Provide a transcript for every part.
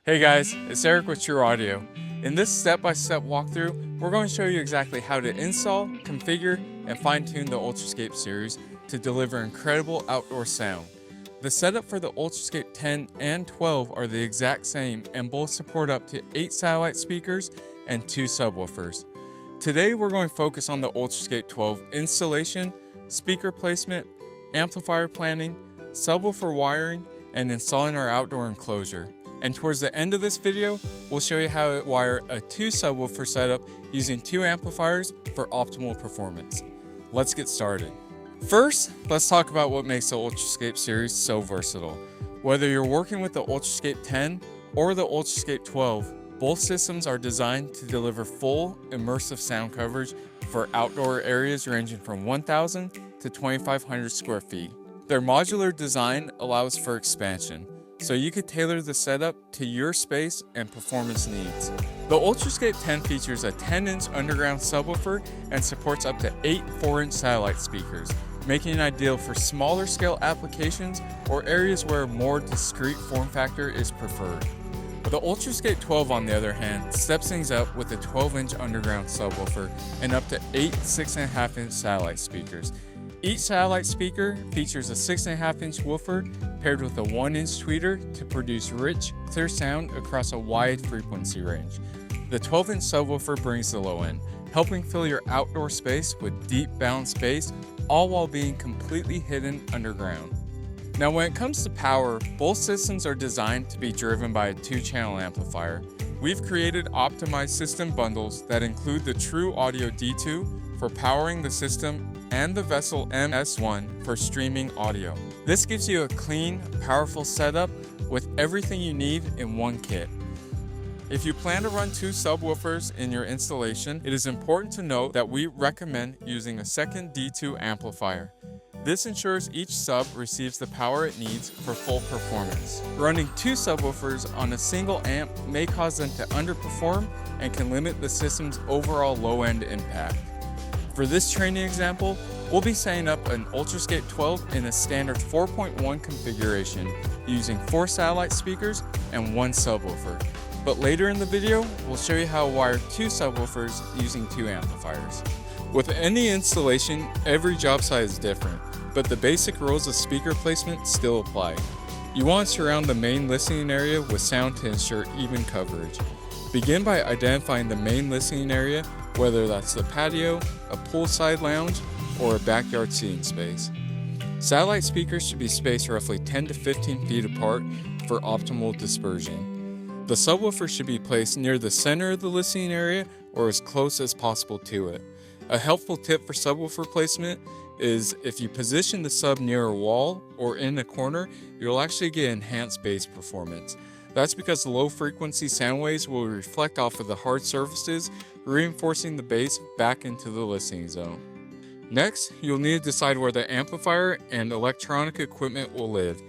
Hey guys, it's Eric with True Audio. In this step-by-step walkthrough, we're going to show you exactly how to install, configure, and fine-tune the UltraScape Series to deliver incredible outdoor sound. The setup for the UltraScape 10 and 12 are the exact same and both support up to 8 satellite speakers and 2 subwoofers. Today we're going to focus on the UltraScape 12 installation, speaker placement, amplifier planning, subwoofer wiring, and installing our outdoor enclosure. And towards the end of this video, we'll show you how to wire a 2 subwoofer setup using 2 amplifiers for optimal performance. Let's get started. First, let's talk about what makes the UltraScape series so versatile. Whether you're working with the UltraScape 10 or the UltraScape 12, both systems are designed to deliver full immersive sound coverage for outdoor areas ranging from 1,000 to 2,500 square feet. Their modular design allows for expansion, so you could tailor the setup to your space and performance needs. The UltraScape 10 features a 10-inch underground subwoofer and supports up to 8 4-inch satellite speakers, making it ideal for smaller scale applications or areas where a more discrete form factor is preferred. The UltraScape 12, on the other hand, steps things up with a 12-inch underground subwoofer and up to 8 6.5-inch satellite speakers. Each satellite speaker features a 6.5-inch woofer paired with a 1-inch tweeter to produce rich, clear sound across a wide frequency range. The 12-inch subwoofer brings the low end, helping fill your outdoor space with deep balanced bass, all while being completely hidden underground. Now, when it comes to power, both systems are designed to be driven by a 2-channel amplifier. We've created optimized system bundles that include the True Audio D2 for powering the system and the Vessel MS1 for streaming audio. This gives you a clean, powerful setup with everything you need in one kit. If you plan to run 2 subwoofers in your installation, it is important to note that we recommend using a second D2 amplifier. This ensures each sub receives the power it needs for full performance. Running 2 subwoofers on a single amp may cause them to underperform and can limit the system's overall low-end impact. For this training example, we'll be setting up an UltraScape 12 in a standard 4.1 configuration using 4 satellite speakers and 1 subwoofer. But later in the video, we'll show you how to wire 2 subwoofers using 2 amplifiers. With any installation, every job site is different, but the basic rules of speaker placement still apply. You want to surround the main listening area with sound to ensure even coverage. Begin by identifying the main listening area, whether that's the patio, a poolside lounge, or a backyard seating space. Satellite speakers should be spaced roughly 10 to 15 feet apart for optimal dispersion. The subwoofer should be placed near the center of the listening area or as close as possible to it. A helpful tip for subwoofer placement is if you position the sub near a wall or in a corner, you'll actually get enhanced bass performance. That's because the low frequency sound waves will reflect off of the hard surfaces, reinforcing the bass back into the listening zone. Next, you'll need to decide where the amplifier and electronic equipment will live.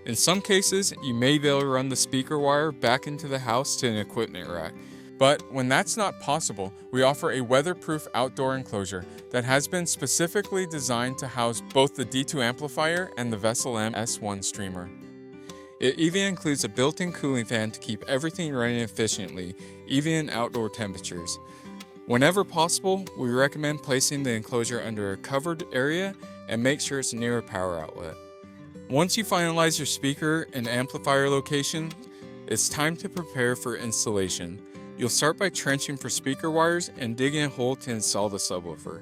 In some cases, you may be able to run the speaker wire back into the house to an equipment rack. But when that's not possible, we offer a weatherproof outdoor enclosure that has been specifically designed to house both the D2 amplifier and the Vessel MS1 streamer. It even includes a built-in cooling fan to keep everything running efficiently, even in outdoor temperatures. Whenever possible, we recommend placing the enclosure under a covered area and make sure it's near a power outlet. Once you finalize your speaker and amplifier location, it's time to prepare for installation. You'll start by trenching for speaker wires and digging a hole to install the subwoofer.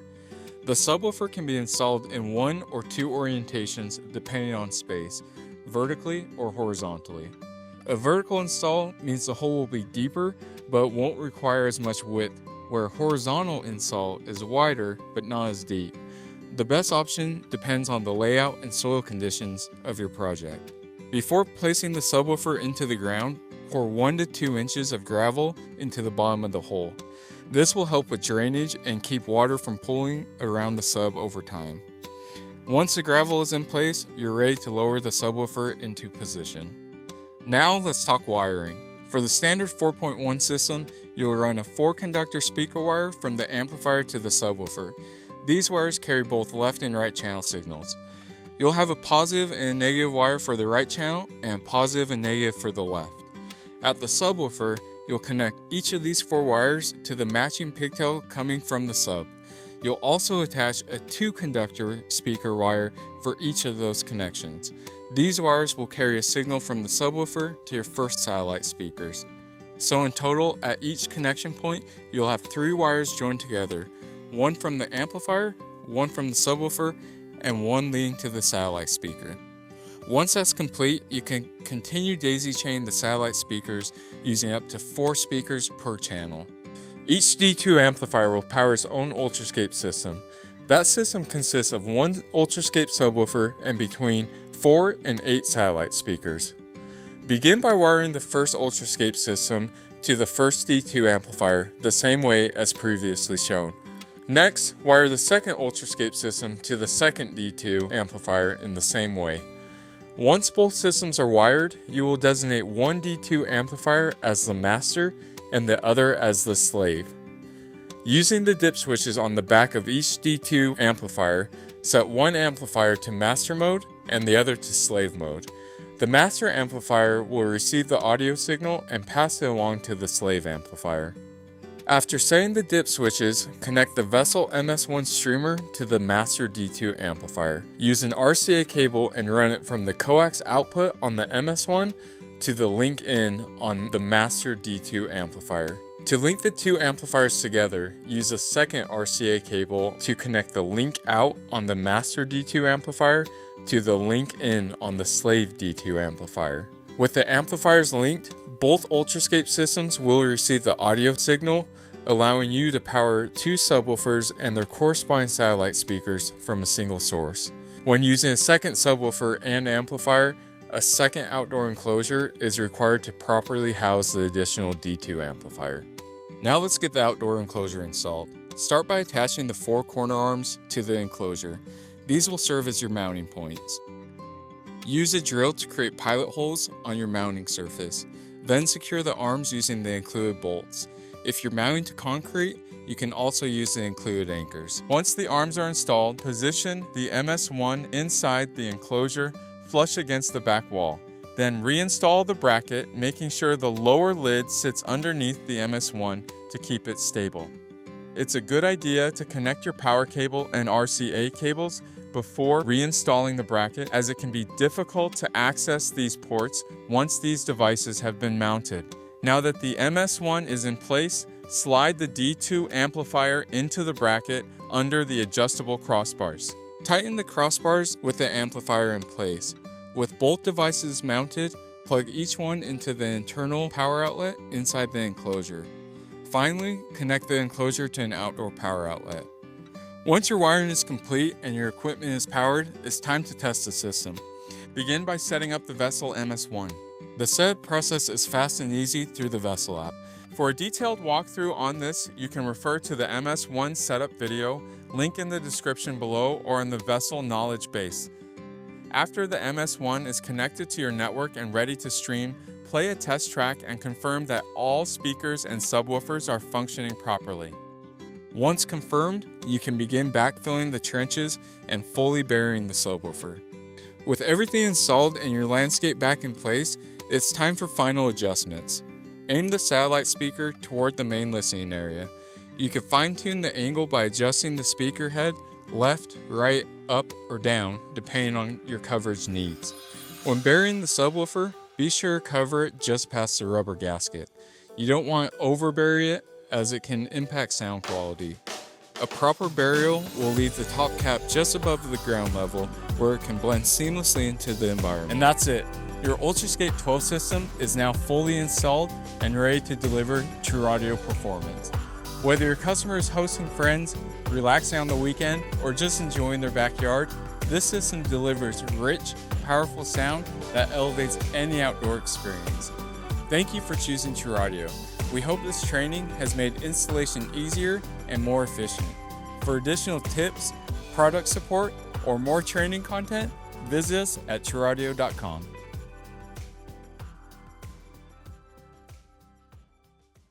The subwoofer can be installed in 1 or 2 orientations depending on space, vertically or horizontally. A vertical install means the hole will be deeper but won't require as much width, where a horizontal install is wider but not as deep. The best option depends on the layout and soil conditions of your project. Before placing the subwoofer into the ground, pour 1 to 2 inches of gravel into the bottom of the hole. This will help with drainage and keep water from pooling around the sub over time. Once the gravel is in place, you're ready to lower the subwoofer into position. Now let's talk wiring. For the standard 4.1 system, you'll run a 4-conductor speaker wire from the amplifier to the subwoofer. These wires carry both left and right channel signals. You'll have a positive and a negative wire for the right channel and positive and negative for the left. At the subwoofer, you'll connect each of these 4 wires to the matching pigtail coming from the sub. You'll also attach a 2-conductor speaker wire for each of those connections. These wires will carry a signal from the subwoofer to your first satellite speakers. So in total, at each connection point, you'll have 3 wires joined together, one from the amplifier, one from the subwoofer, and one leading to the satellite speaker. Once that's complete, you can continue daisy chain the satellite speakers using up to 4 speakers per channel. Each D2 amplifier will power its own Ultrascape system. That system consists of one Ultrascape subwoofer and between 4 and 8 satellite speakers. Begin by wiring the first Ultrascape system to the first D2 amplifier the same way as previously shown. Next, wire the second Ultrascape system to the second D2 amplifier in the same way. Once both systems are wired, you will designate one D2 amplifier as the master and the other as the slave. Using the dip switches on the back of each D2 amplifier, set one amplifier to master mode and the other to slave mode. The master amplifier will receive the audio signal and pass it along to the slave amplifier. After setting the dip switches, connect the Vessel MS1 streamer to the master D2 amplifier. Use an RCA cable and run it from the coax output on the MS1 to the link in on the master D2 amplifier. To link the 2 amplifiers together, use a second RCA cable to connect the link out on the master D2 amplifier to the link in on the slave D2 amplifier. With the amplifiers linked, both Ultrascape systems will receive the audio signal, allowing you to power 2 subwoofers and their corresponding satellite speakers from a single source. When using a second subwoofer and amplifier, a second outdoor enclosure is required to properly house the additional D2 amplifier. Now let's get the outdoor enclosure installed. Start by attaching the 4 corner arms to the enclosure. These will serve as your mounting points. Use a drill to create pilot holes on your mounting surface. Then secure the arms using the included bolts. If you're mounting to concrete, you can also use the included anchors. Once the arms are installed, position the MS1 inside the enclosure flush against the back wall. Then reinstall the bracket, making sure the lower lid sits underneath the MS1 to keep it stable. It's a good idea to connect your power cable and RCA cables before reinstalling the bracket, as it can be difficult to access these ports once these devices have been mounted. Now that the MS1 is in place, slide the D2 amplifier into the bracket under the adjustable crossbars. Tighten the crossbars with the amplifier in place. With both devices mounted, plug each one into the internal power outlet inside the enclosure. Finally, connect the enclosure to an outdoor power outlet. Once your wiring is complete and your equipment is powered, it's time to test the system. Begin by setting up the Vessel MS1. The setup process is fast and easy through the Vessel app. For a detailed walkthrough on this, you can refer to the MS1 setup video, link in the description below, or in the Vessel knowledge base. After the MS1 is connected to your network and ready to stream, play a test track and confirm that all speakers and subwoofers are functioning properly. Once confirmed, you can begin backfilling the trenches and fully burying the subwoofer. With everything installed and your landscape back in place, it's time for final adjustments. Aim the satellite speaker toward the main listening area. You can fine-tune the angle by adjusting the speaker head left, right, up, or down, depending on your coverage needs. When burying the subwoofer, be sure to cover it just past the rubber gasket. You don't want to overbury it, as it can impact sound quality. A proper burial will leave the top cap just above the ground level, where it can blend seamlessly into the environment. And that's it. Your UltraScape 12 system is now fully installed and ready to deliver true audio performance. Whether your customer is hosting friends, relaxing on the weekend, or just enjoying their backyard, this system delivers rich, powerful sound that elevates any outdoor experience. Thank you for choosing True Audio. We hope this training has made installation easier and more efficient. For additional tips, product support, or more training content, visit us at trueaudio.com.